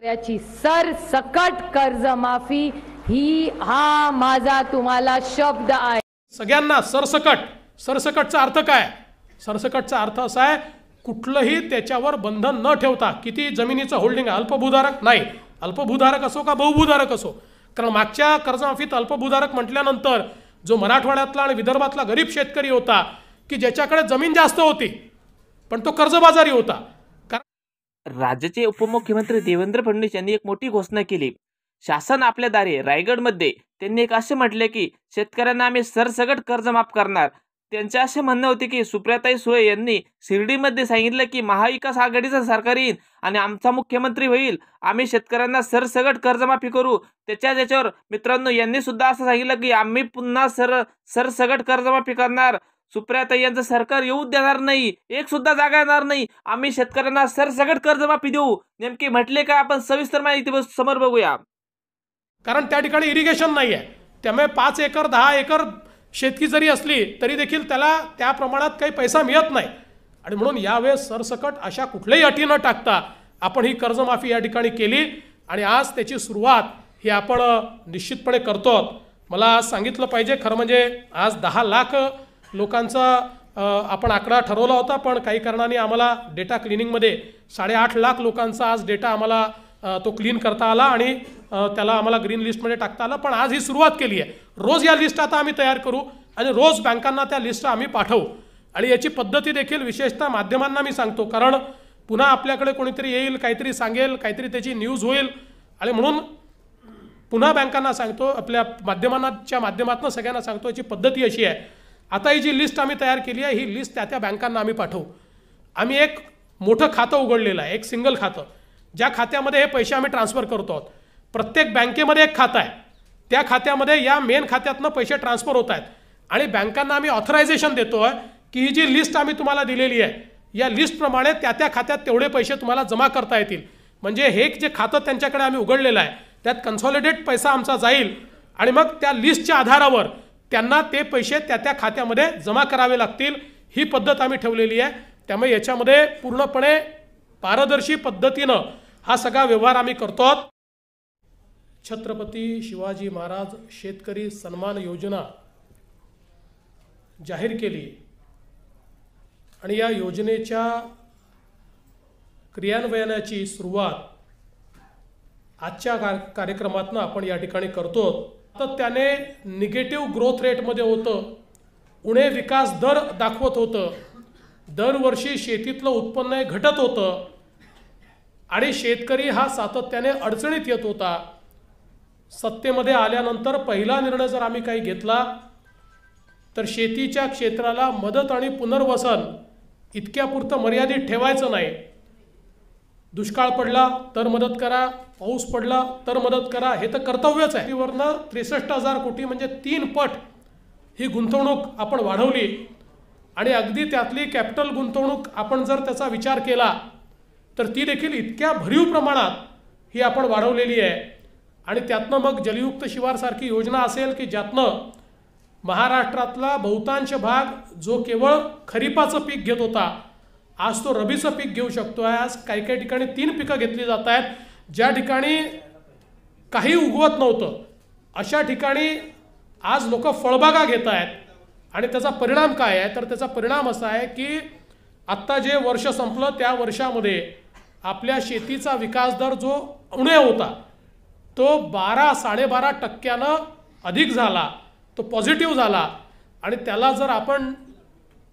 याची सरसकट कर्जमाफी ही हा माझा तुम्हाला शब्द आहे। सगळ्यांना सरसकटचा अर्थ काय? सरसकटचा अर्थ असा आहे कुठलंही त्याच्यावर बंधन न ठेवता, किती जमिनीचं होल्डिंग आहे, अल्पभूधारक नाही, अल्पभूधारक असो का बहुभूधारक असो, कारण मागच्या कर्जमाफीत अल्पभूधारक म्हटल्यानंतर जो मराठवाड्यातला आणि विदर्भातला गरीब शेतकरी होता की ज्याच्याकडे जमीन जास्त होती पण तो कर्जबाजारी होता। राज्याचे उपमुख्यमंत्री देवेंद्र फडणवीस यांनी एक मोठी घोषणा केली। शासन आपल्या दारी रायगडमध्ये त्यांनी एक असे म्हटले की शेतकऱ्यांना आम्ही सरसकट कर्ज माफ करणार। त्यांचे असे म्हणणे होते की सुप्रियाताई सुळे यांनी शिर्डीमध्ये सांगितलं की महाविकास आघाडीचं सरकार येईल आणि आमचा मुख्यमंत्री होईल, आम्ही शेतकऱ्यांना सरसकट कर्जमाफी करू। त्याच्यावर मित्रांनो यांनी सुद्धा असं सांगितलं की आम्ही पुन्हा सरसकट कर्जमाफी करणार, सुप्रियाताई यांचं सरकार येऊ देणार नाही, एक सुद्धा जागा येणार नाही, आम्ही शेतकऱ्यांना सरसकट कर्जमाफी देऊ। नेमके म्हटले का आपण सविस्तर माहिती समोर बघूया। कारण त्या ठिकाणी इरिगेशन नाही आहे, त्यामुळे 5 एकर 10 एकर शेती जरी असली तरी देखील त्याला त्या प्रमाणात काही पैसा मिळत नाही आणि म्हणून यावेळेस सरसकट अशा कुठल्याही अटी न टाकता आपण ही कर्जमाफी या ठिकाणी केली आणि आज त्याची सुरुवात ही आपण निश्चितपणे करतो। मला आज सांगितलं पाहिजे, खरं म्हणजे आज 10 लाख लोकांचा आपण आकडा ठरवला होता, पण काही कारणाने आम्हाला डेटा क्लिनिंगमध्ये 8.5 लाख लोकांचा आज डेटा आम्हाला तो क्लीन करता आला आणि त्याला आम्हाला ग्रीन लिस्टमध्ये टाकता आला। पण आज ही सुरुवात केली आहे, रोज या लिस्ट आता आम्ही तयार करू आणि रोज बँकांना त्या लिस्ट आम्ही पाठवू आणि याची पद्धती देखील विशेषतः माध्यमांना मी सांगतो, कारण पुन्हा आपल्याकडे कोणीतरी येईल, काहीतरी सांगेल, काहीतरी त्याची न्यूज होईल आणि म्हणून पुन्हा बँकांना सांगतो, आपल्या माध्यमांच्या माध्यमातून सगळ्यांना सांगतो याची पद्धती अशी आहे। आता ही जी लिस्ट आम्ही तयार केली आहे ही लिस्ट त्या बँकांना आम्ही पाठवू। आम्ही एक मोठं खातं उघडलेलं आहे, एक सिंगल खातं, ज्या खात्यामध्ये हे पैसे आम्ही ट्रान्सफर करतो आहोत। प्रत्येक बँकेमध्ये एक खातं आहे, त्या खात्यामध्ये या मेन खात्यातनं पैसे ट्रान्सफर होत आहेत आणि बँकांना आम्ही ऑथरायझेशन देतो आहे की ही जी लिस्ट आम्ही तुम्हाला दिलेली आहे या लिस्टप्रमाणे त्या खात्यात तेवढे पैसे तुम्हाला जमा करता येतील। म्हणजे हे जे खातं त्यांच्याकडे आम्ही उघडलेलं आहे त्यात कन्सॉलिडेट पैसा आमचा जाईल आणि मग त्या लिस्टच्या आधारावर त्यांना ते पैसे त्या खात्यामध्ये जमा करावे लागतील, ही पद्धत आम्ही ठेवलेली आहे। त्यामुळे याच्यामध्ये पूर्णपणे पारदर्शी पद्धतीनं हा सगळा व्यवहार आम्ही करतो। छत्रपती शिवाजी महाराज शेतकरी सन्मान योजना जाहीर केली आणि या योजनेच्या क्रियान्वयनाची सुरुवात आजच्या कार्यक्रमातनं आपण या ठिकाणी करतो। तर त्याने निगेटिव्ह ग्रोथ रेटमध्ये होतं, उणे विकास दर दाखवत होतं, दरवर्षी शेतीतलं उत्पन्न घटत होतं आणि शेतकरी हा सातत्याने अडचणीत येत होता। सत्तेमध्ये आल्यानंतर पहिला निर्णय जर आम्ही काही घेतला तर शेतीच्या क्षेत्राला मदत आणि पुनर्वसन इतक्यापुरतं मर्यादित ठेवायचं नाही। दुष्काळ पडला तर मदत करा, पाऊस पडला तर मदत करा, हे तर कर्तव्यच आहे। वरनं 63,000 कोटी म्हणजे 3 पट ही गुंतवणूक आपण वाढवली आणि अगदी त्यातली कॅपिटल गुंतवणूक आपण जर त्याचा विचार केला तर ती देखील इतक्या भरीव प्रमाणात ही आपण वाढवलेली आहे आणि त्यातनं मग जलयुक्त शिवारसारखी योजना असेल की ज्यातनं महाराष्ट्रातला बहुतांश भाग जो केवळ खरीपाचं पीक घेत होता आज तो रबीचं पीक घेऊ शकतो आहे। आज काही ठिकाणी 3 पिकं घेतली जात आहेत, ज्या ठिकाणी काही उगवत नव्हतं अशा ठिकाणी आज लोक फळबागा घेत आहेत आणि त्याचा परिणाम काय आहे तर त्याचा परिणाम असा आहे की आत्ता जे वर्ष संपलं त्या वर्षामध्ये आपल्या शेतीचा विकास दर जो उणे होता तो 12-12.5% अधिक झाला, तो पॉझिटिव्ह झाला आणि त्याला जर आपण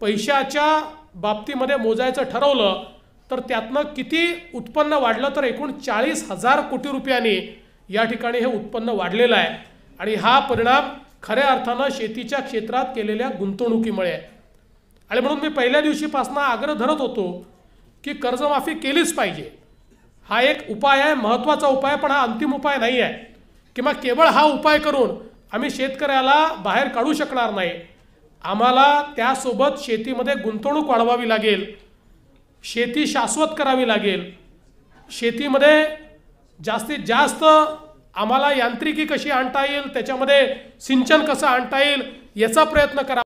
पैशाच्या बाबतीमध्ये मोजायचं ठरवलं तर त्यातनं किती उत्पन्न वाढलं तर एकूण 40,000 कोटी रुपयांनी या ठिकाणी हे उत्पन्न वाढलेलं आहे आणि हा परिणाम खऱ्या अर्थानं शेतीच्या क्षेत्रात केलेल्या गुंतवणुकीमुळे आहे। आणि म्हणून मी पहिल्या दिवशीपासून आग्रह धरत होतो की कर्जमाफी केलीच पाहिजे। हा एक उपाय आहे, महत्त्वाचा उपाय, पण हा अंतिम उपाय नाही आहे किंवा केवळ हा उपाय करून आम्ही शेतकऱ्याला बाहेर काढू शकणार नाही। आम्हाला त्यासोबत शेतीमध्ये गुंतवणूक वाढवावी लागेल, शेती शाश्वत करावी लागेल, शेतीमध्ये जास्तीत जास्त आम्हाला यांत्रिकी कशी आणता येईल, त्याच्यामध्ये सिंचन कसं आणता येईल याचा प्रयत्न करा।